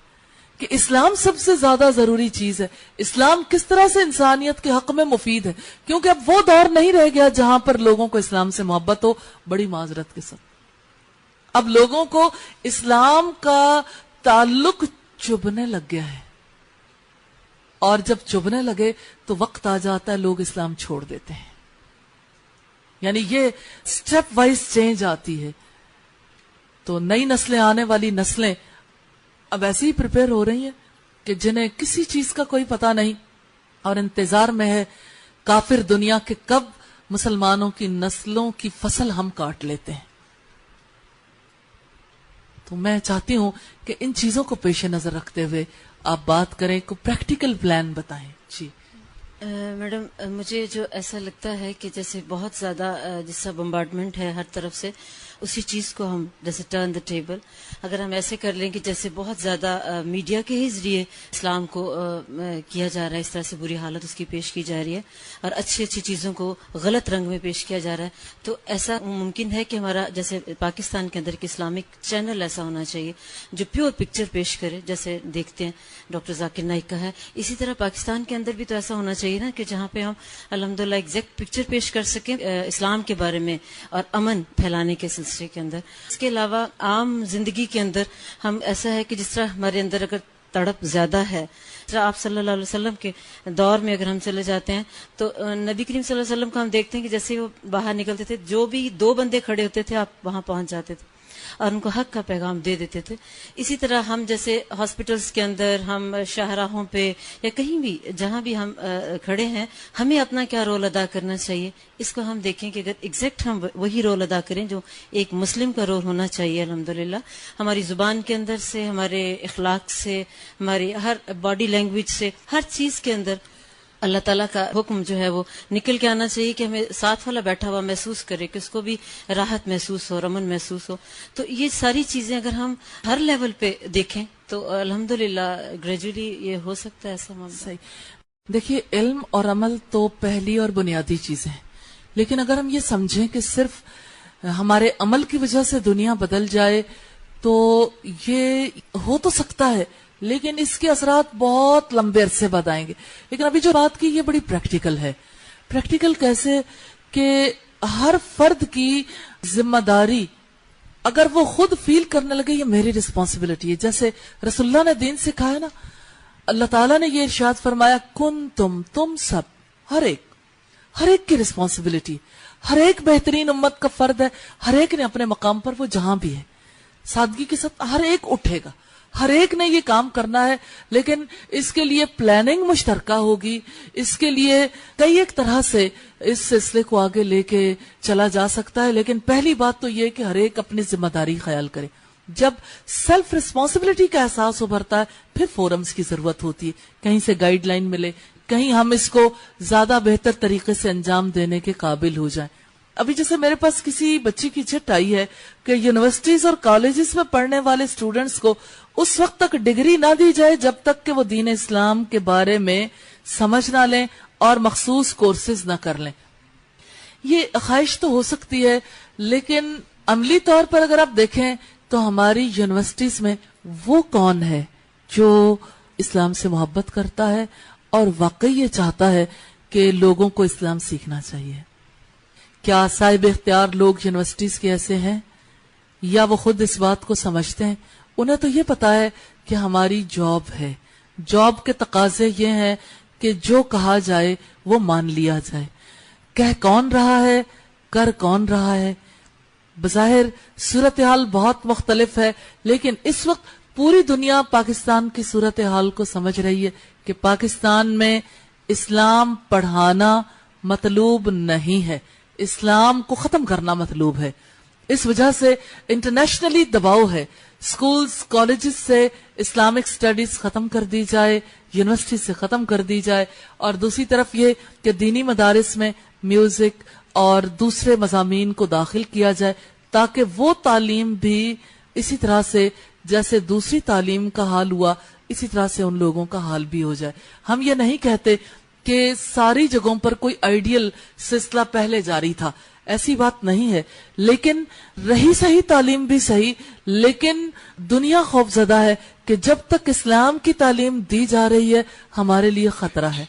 S1: کہ اسلام سب سے زیادہ ضروری چیز ہے. اسلام کس طرح سے انسانیت کے حق میں مفید ہے، کیونکہ اب وہ دور نہیں رہ گیا جہاں پر لوگوں کو اسلام سے محبت ہو. بڑی معذرت کے ساتھ اب لوگوں کو اسلام کا تعلق چبھنے لگ گیا ہے، اور جب چبھنے لگے تو وقت آ جاتا ہے لوگ اسلام چھوڑ دیتے ہیں. یعنی یہ سٹیپ وائز چینج آتی ہے. تو نئی نسلیں، آنے والی نسلیں اب ایسی ہی پریپیئر ہو رہی ہیں کہ جنہیں کسی چیز کا کوئی پتہ نہیں اور انتظار میں ہے کافر دنیا کے کب مسلمانوں کی نسلوں کی فصل ہم کاٹ لیتے ہیں. تو میں چاہتی ہوں کہ ان چیزوں کو پیش نظر رکھتے ہوئے آپ بات کریں، کو پریکٹیکل پلان بتائیں. جی
S2: میڈم، مجھے جو ایسا لگتا ہے کہ جیسے بہت زیادہ جیسا بمبارڈمنٹ ہے ہر طرف سے، اسی چیز کو ہم جیسے ٹرن دا ٹیبل اگر ہم ایسے کر لیں کہ جیسے بہت زیادہ میڈیا کے ہی ذریعے اسلام کو کیا جا رہا ہے، اس طرح سے بری حالت اس کی پیش کی جا رہی ہے اور اچھی اچھی چیزوں کو غلط رنگ میں پیش کیا جا رہا ہے، تو ایسا ممکن ہے کہ ہمارا جیسے پاکستان کے اندر ایک اسلامک چینل ایسا ہونا چاہیے جو پیور پکچر پیش کرے، جیسے دیکھتے ہیں ڈاکٹر ذاکر نائک کا ہے. اسی طرح پاکستان کے اندر بھی تو ایسا ہونا چاہیے نا کہ جہاں پہ ہم الحمدللہ ایگزیکٹ پکچر پیش کر سکیں اسلام کے بارے میں اور امن پھیلانے کے سلسلے کے اندر. اس کے علاوہ عام زندگی کے اندر ہم ایسا ہے کہ جس طرح ہمارے اندر اگر تڑپ زیادہ ہے، جس طرح آپ صلی اللہ علیہ وسلم کے دور میں اگر ہم چلے جاتے ہیں تو نبی کریم صلی اللہ علیہ وسلم کو ہم دیکھتے ہیں کہ جیسے وہ باہر نکلتے تھے، جو بھی دو بندے کھڑے ہوتے تھے آپ وہاں پہنچ جاتے تھے اور ان کو حق کا پیغام دے دیتے تھے. اسی طرح ہم جیسے ہاسپٹلس کے اندر، ہم شاہراہوں پہ یا کہیں بھی جہاں بھی ہم کھڑے ہیں، ہمیں اپنا کیا رول ادا کرنا چاہیے، اس کو ہم دیکھیں کہ اگر ایگزیکٹ ہم وہی رول ادا کریں جو ایک مسلم کا رول ہونا چاہیے. الحمدللہ ہماری زبان کے اندر سے، ہمارے اخلاق سے، ہماری ہر باڈی لینگویج سے، ہر چیز کے اندر اللہ تعالیٰ کا حکم جو ہے وہ نکل کے آنا چاہیے کہ ہمیں ساتھ والا بیٹھا ہوا محسوس کرے، کہ اس کو بھی راحت محسوس ہو، امن محسوس ہو. تو یہ ساری چیزیں اگر ہم ہر لیول پہ دیکھیں تو الحمدللہ گریجولی یہ ہو سکتا ہے ایسا معاملہ.
S1: صحیح. دیکھیے، علم اور عمل تو پہلی اور بنیادی چیزیں ہیں، لیکن اگر ہم یہ سمجھیں کہ صرف ہمارے عمل کی وجہ سے دنیا بدل جائے تو یہ ہو تو سکتا ہے، لیکن اس کے اثرات بہت لمبے عرصے بعد آئیں گے. لیکن ابھی جو بات کی یہ بڑی پریکٹیکل ہے. پریکٹیکل کیسے؟ کہ ہر فرد کی ذمہ داری اگر وہ خود فیل کرنے لگے یہ میری رسپانسبلٹی ہے، جیسے رسول اللہ نے دین سکھایا نا، اللہ تعالیٰ نے یہ ارشاد فرمایا کن تم سب، ہر ایک کی رسپانسبلٹی، ہر ایک بہترین امت کا فرد ہے، ہر ایک نے اپنے مقام پر وہ جہاں بھی ہے سادگی کے ساتھ ہر ایک اٹھے گا، ہر ایک نے یہ کام کرنا ہے. لیکن اس کے لیے پلاننگ مشترکہ ہوگی، اس کے لیے کئی ایک طرح سے اس سلسلے کو آگے لے کے چلا جا سکتا ہے. لیکن پہلی بات تو یہ کہ ہر ایک اپنی ذمہ داری خیال کرے. جب سیلف رسپانسبلٹی کا احساس ابھرتا ہے پھر فورمز کی ضرورت ہوتی ہے، کہیں سے گائیڈ لائن ملے، کہیں ہم اس کو زیادہ بہتر طریقے سے انجام دینے کے قابل ہو جائیں. ابھی جیسے میرے پاس کسی بچی کی چٹ آئی ہے کہ یونیورسٹیز اور کالجز میں پڑھنے والے اسٹوڈنٹس کو اس وقت تک ڈگری نہ دی جائے جب تک کہ وہ دین اسلام کے بارے میں سمجھ نہ لیں اور مخصوص کورسز نہ کر لیں. یہ خواہش تو ہو سکتی ہے، لیکن عملی طور پر اگر آپ دیکھیں تو ہماری یونیورسٹیز میں وہ کون ہے جو اسلام سے محبت کرتا ہے اور واقعی یہ چاہتا ہے کہ لوگوں کو اسلام سیکھنا چاہیے؟ کیا صاحب اختیار لوگ یونیورسٹیز کے ایسے ہیں، یا وہ خود اس بات کو سمجھتے ہیں؟ انہیں تو یہ پتا ہے کہ ہماری جاب ہے، جاب کے تقاضے یہ ہیں کہ جو کہا جائے وہ مان لیا جائے. کہہ کون رہا ہے، کر کون رہا ہے؟ بظاہر صورتحال بہت مختلف ہے، لیکن اس وقت پوری دنیا پاکستان کی صورتحال کو سمجھ رہی ہے کہ پاکستان میں اسلام پڑھانا مطلوب نہیں ہے، اسلام کو ختم کرنا مطلوب ہے. اس وجہ سے انٹرنیشنلی دباؤ ہے، سکولز کالجز سے اسلامک سٹڈیز ختم کر دی جائے، یونیورسٹی سے ختم کر دی جائے، اور دوسری طرف یہ کہ دینی مدارس میں میوزک اور دوسرے مضامین کو داخل کیا جائے تاکہ وہ تعلیم بھی اسی طرح سے جیسے دوسری تعلیم کا حال ہوا اسی طرح سے ان لوگوں کا حال بھی ہو جائے۔ ہم یہ نہیں کہتے کہ ساری جگہوں پر کوئی آئیڈیل سلسلہ پہلے جاری تھا، ایسی بات نہیں ہے، لیکن رہی صحیح تعلیم بھی صحیح، لیکن دنیا خوف زدہ ہے کہ جب تک اسلام کی تعلیم دی جا رہی ہے ہمارے لیے خطرہ ہے۔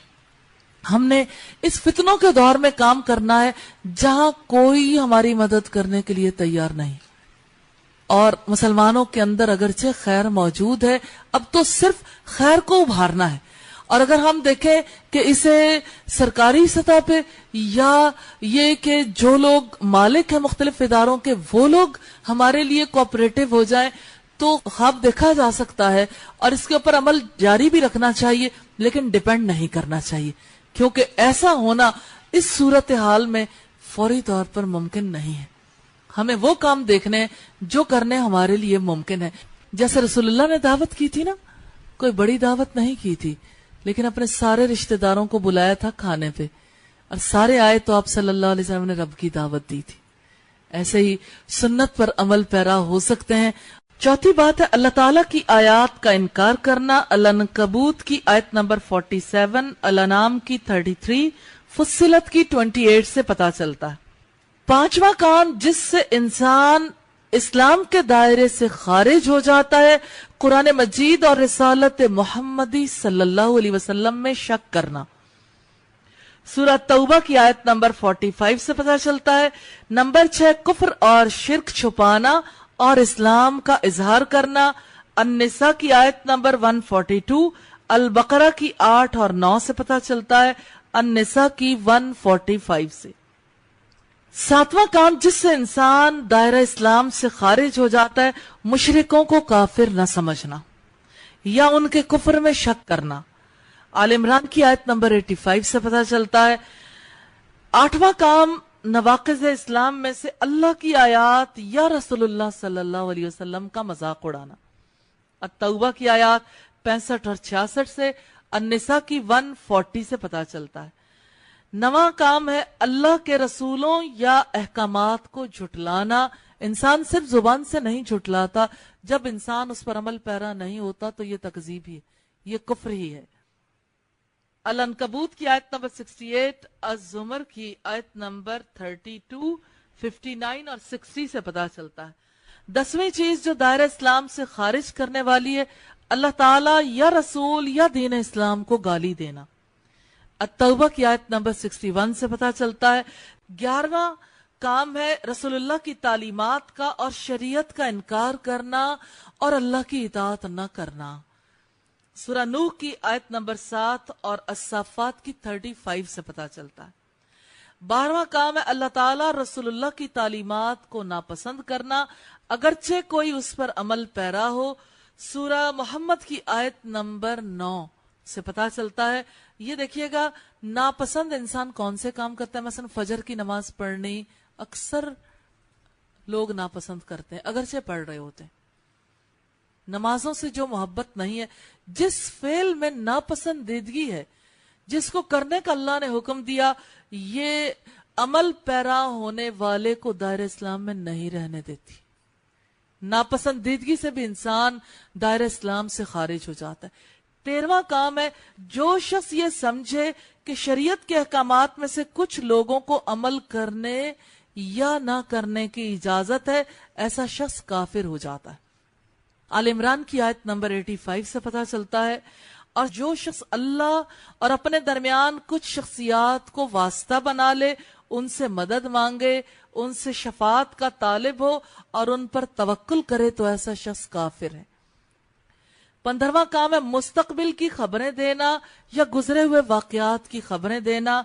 S1: ہم نے اس فتنوں کے دور میں کام کرنا ہے جہاں کوئی ہماری مدد کرنے کے لیے تیار نہیں، اور مسلمانوں کے اندر اگرچہ خیر موجود ہے، اب تو صرف خیر کو ابھارنا ہے۔ اور اگر ہم دیکھیں کہ اسے سرکاری سطح پہ یا یہ کہ جو لوگ مالک ہیں مختلف اداروں کے وہ لوگ ہمارے لیے کوآپریٹو ہو جائیں تو خواب دیکھا جا سکتا ہے، اور اس کے اوپر عمل جاری بھی رکھنا چاہیے، لیکن ڈیپینڈ نہیں کرنا چاہیے، کیونکہ ایسا ہونا اس صورتحال میں فوری طور پر ممکن نہیں ہے۔ ہمیں وہ کام دیکھنے جو کرنے ہمارے لیے ممکن ہے، جیسے رسول اللہ نے دعوت کی تھی نا، کوئی بڑی دعوت نہیں کی تھی، لیکن اپنے سارے رشتہ داروں کو بلایا تھا کھانے پہ، اور سارے آئے تو آپ صلی اللہ علیہ وسلم نے رب کی دعوت دی تھی۔ ایسے ہی سنت پر عمل پیرا ہو سکتے ہیں۔ چوتھی بات ہے اللہ تعالیٰ کی آیات کا انکار کرنا۔ العنکبوت کی آیت نمبر 47، الانعام کی 33، فصلت کی 28 سے پتا چلتا ہے۔ پانچواں کام جس سے انسان اسلام کے دائرے سے خارج ہو جاتا ہے، قرآن مجید اور رسالت محمدی صلی اللہ علیہ وسلم میں شک کرنا۔ سورہ توبہ کی آیت نمبر 45 سے پتہ چلتا ہے۔ نمبر 6، کفر اور شرک چھپانا اور اسلام کا اظہار کرنا۔ النساء کی آیت نمبر 142، البقرہ کی 8 اور 9 سے پتہ چلتا ہے، النساء کی 145 سے۔ ساتواں کام جس سے انسان دائرہ اسلام سے خارج ہو جاتا ہے، مشرکوں کو کافر نہ سمجھنا یا ان کے کفر میں شک کرنا۔ آل عمران کی آیت نمبر 85 سے پتہ چلتا ہے۔ آٹھواں کام نواقض اسلام میں سے اللہ کی آیات یا رسول اللہ صلی اللہ علیہ وسلم کا مذاق اڑانا۔ التوبہ کی آیات 65 اور 66 سے، النساء کی 140 سے پتہ چلتا ہے۔ نواں کام ہے اللہ کے رسولوں یا احکامات کو جھٹلانا۔ انسان صرف زبان سے نہیں جھٹلاتا، جب انسان اس پر عمل پیرا نہیں ہوتا تو یہ تکذیب ہی ہے، یہ کفر ہی ہے۔ العنکبوت کی آیت نمبر 68، الزمر کی آیت نمبر 32، 59 اور 60 سے پتہ چلتا ہے۔ 10ویں چیز جو دائرہ اسلام سے خارج کرنے والی ہے، اللہ تعالیٰ یا رسول یا دین اسلام کو گالی دینا۔ التوبہ کی آیت نمبر 61 سے پتہ چلتا ہے۔ 11واں کام ہے رسول اللہ کی تعلیمات کا اور شریعت کا انکار کرنا اور اللہ کی اطاعت نہ کرنا۔ سورہ نوح کی آیت نمبر 7 اور الصافات کی 35 سے پتہ چلتا ہے۔ 12واں کام ہے اللہ تعالیٰ رسول اللہ کی تعلیمات کو ناپسند کرنا اگرچہ کوئی اس پر عمل پیرا ہو۔ سورہ محمد کی آیت نمبر 9 سے پتہ چلتا ہے۔ یہ دیکھیے گا ناپسند انسان کون سے کام کرتا ہے، مثلا فجر کی نماز پڑھنی اکثر لوگ ناپسند کرتے ہیں اگرچہ پڑھ رہے ہوتے ہیں۔ نمازوں سے جو محبت نہیں ہے، جس فعل میں ناپسندیدگی ہے، جس کو کرنے کا اللہ نے حکم دیا، یہ عمل پیرا ہونے والے کو دائرہ اسلام میں نہیں رہنے دیتی۔ ناپسندیدگی سے بھی انسان دائرہ اسلام سے خارج ہو جاتا ہے۔ 13واں کام ہے جو شخص یہ سمجھے کہ شریعت کے احکامات میں سے کچھ لوگوں کو عمل کرنے یا نہ کرنے کی اجازت ہے، ایسا شخص کافر ہو جاتا ہے۔ آل عمران کی آیت نمبر 85 سے پتہ چلتا ہے۔ اور جو شخص اللہ اور اپنے درمیان کچھ شخصیات کو واسطہ بنا لے، ان سے مدد مانگے، ان سے شفاعت کا طالب ہو اور ان پر توکل کرے تو ایسا شخص کافر ہے۔ 15واں کام ہے مستقبل کی خبریں دینا یا گزرے ہوئے واقعات کی خبریں دینا۔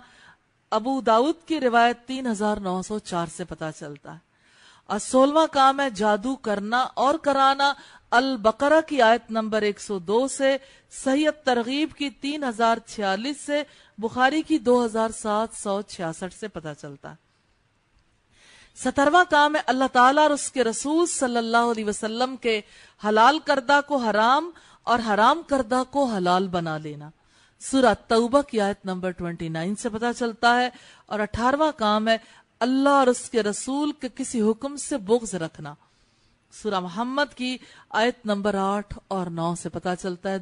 S1: ابو داؤد کی روایت 3904 سے پتہ چلتا ہے۔ اور 16واں کام ہے جادو کرنا اور کرانا۔ البقرہ کی آیت نمبر 102 سے، صحیح ترغیب کی 3046 سے، بخاری کی 2766 سے پتہ چلتا ہے۔ 17واں کام ہے اللہ تعالیٰ اور اس کے رسول صلی اللہ علیہ وسلم کے حلال کردہ کو حرام اور حرام کردہ کو حلال بنا لینا. سورہ توبہ کی آیت نمبر 29 سے پتہ چلتا ہے. اور 18واں کام ہے اللہ اور اس کے رسول کے کسی حکم سے بغض رکھنا. سورہ محمد کی آیت نمبر 8 اور 9 سے پتہ چلتا ہے.